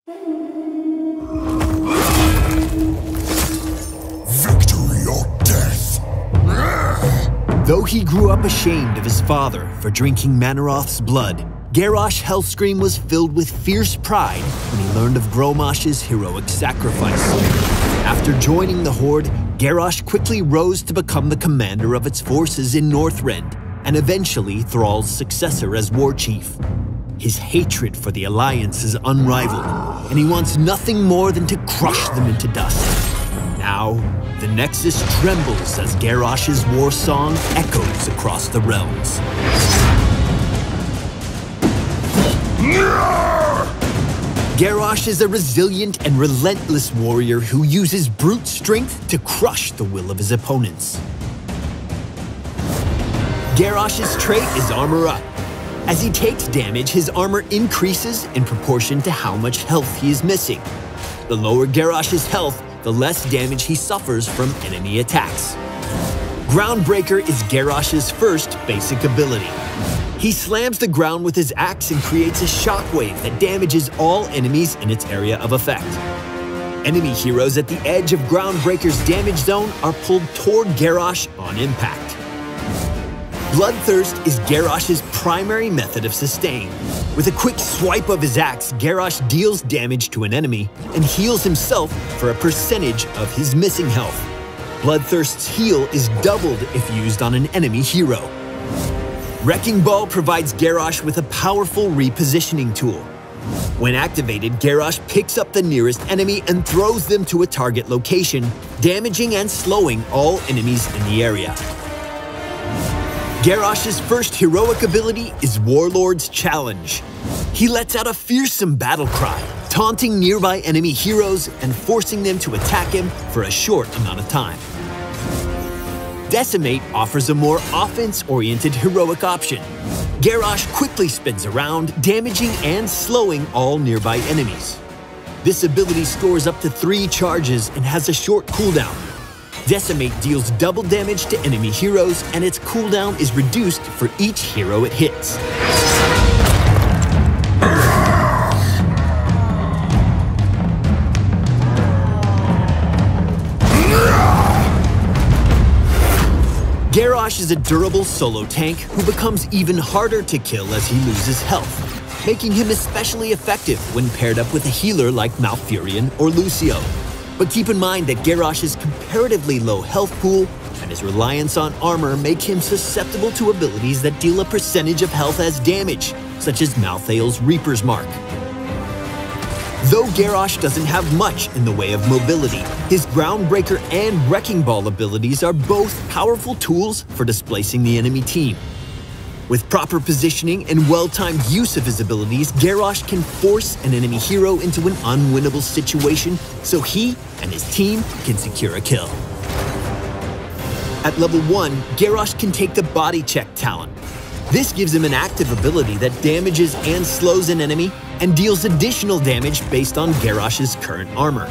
Victory or death! Though he grew up ashamed of his father for drinking Manaroth's blood, Garrosh Hellscream was filled with fierce pride when he learned of Gromash's heroic sacrifice. After joining the Horde, Garrosh quickly rose to become the commander of its forces in Northrend, and eventually Thrall's successor as war chief. His hatred for the Alliance is unrivaled, and he wants nothing more than to crush them into dust. Now, the Nexus trembles as Garrosh's war song echoes across the realms. Garrosh is a resilient and relentless warrior who uses brute strength to crush the will of his opponents. Garrosh's trait is Armor Up. As he takes damage, his armor increases in proportion to how much health he is missing. The lower Garrosh's health, the less damage he suffers from enemy attacks. Groundbreaker is Garrosh's first basic ability. He slams the ground with his axe and creates a shockwave that damages all enemies in its area of effect. Enemy heroes at the edge of Groundbreaker's damage zone are pulled toward Garrosh on impact. Bloodthirst is Garrosh's primary method of sustain. With a quick swipe of his axe, Garrosh deals damage to an enemy and heals himself for a percentage of his missing health. Bloodthirst's heal is doubled if used on an enemy hero. Wrecking Ball provides Garrosh with a powerful repositioning tool. When activated, Garrosh picks up the nearest enemy and throws them to a target location, damaging and slowing all enemies in the area. Garrosh's first heroic ability is Warlord's Challenge. He lets out a fearsome battle cry, taunting nearby enemy heroes and forcing them to attack him for a short amount of time. Decimate offers a more offense-oriented heroic option. Garrosh quickly spins around, damaging and slowing all nearby enemies. This ability scores up to 3 charges and has a short cooldown. Decimate deals double damage to enemy heroes, and its cooldown is reduced for each hero it hits. Garrosh is a durable solo tank who becomes even harder to kill as he loses health, making him especially effective when paired up with a healer like Malfurion or Lucio. But keep in mind that Garrosh's comparatively low health pool and his reliance on armor make him susceptible to abilities that deal a percentage of health as damage, such as Malthael's Reaper's Mark. Though Garrosh doesn't have much in the way of mobility, his Groundbreaker and Wrecking Ball abilities are both powerful tools for displacing the enemy team. With proper positioning and well-timed use of his abilities, Garrosh can force an enemy hero into an unwinnable situation so he and his team can secure a kill. At level 1, Garrosh can take the Body Check talent. This gives him an active ability that damages and slows an enemy and deals additional damage based on Garrosh's current armor.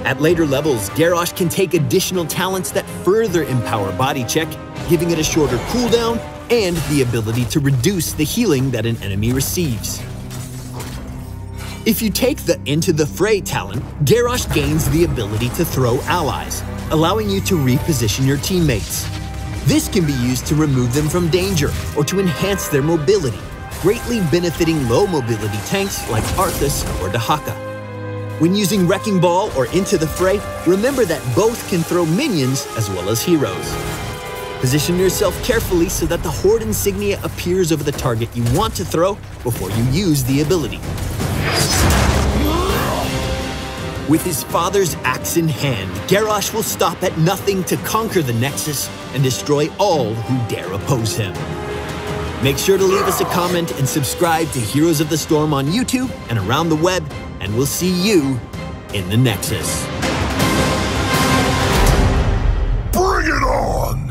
At later levels, Garrosh can take additional talents that further empower Body Check, giving it a shorter cooldown and the ability to reduce the healing that an enemy receives. If you take the Into the Fray talent, Garrosh gains the ability to throw allies, allowing you to reposition your teammates. This can be used to remove them from danger or to enhance their mobility, greatly benefiting low mobility tanks like Arthas or Dahaka. When using Wrecking Ball or Into the Fray, remember that both can throw minions as well as heroes. Position yourself carefully so that the Horde insignia appears over the target you want to throw before you use the ability. With his father's axe in hand, Garrosh will stop at nothing to conquer the Nexus and destroy all who dare oppose him. Make sure to leave us a comment and subscribe to Heroes of the Storm on YouTube and around the web, and we'll see you in the Nexus. Bring it on!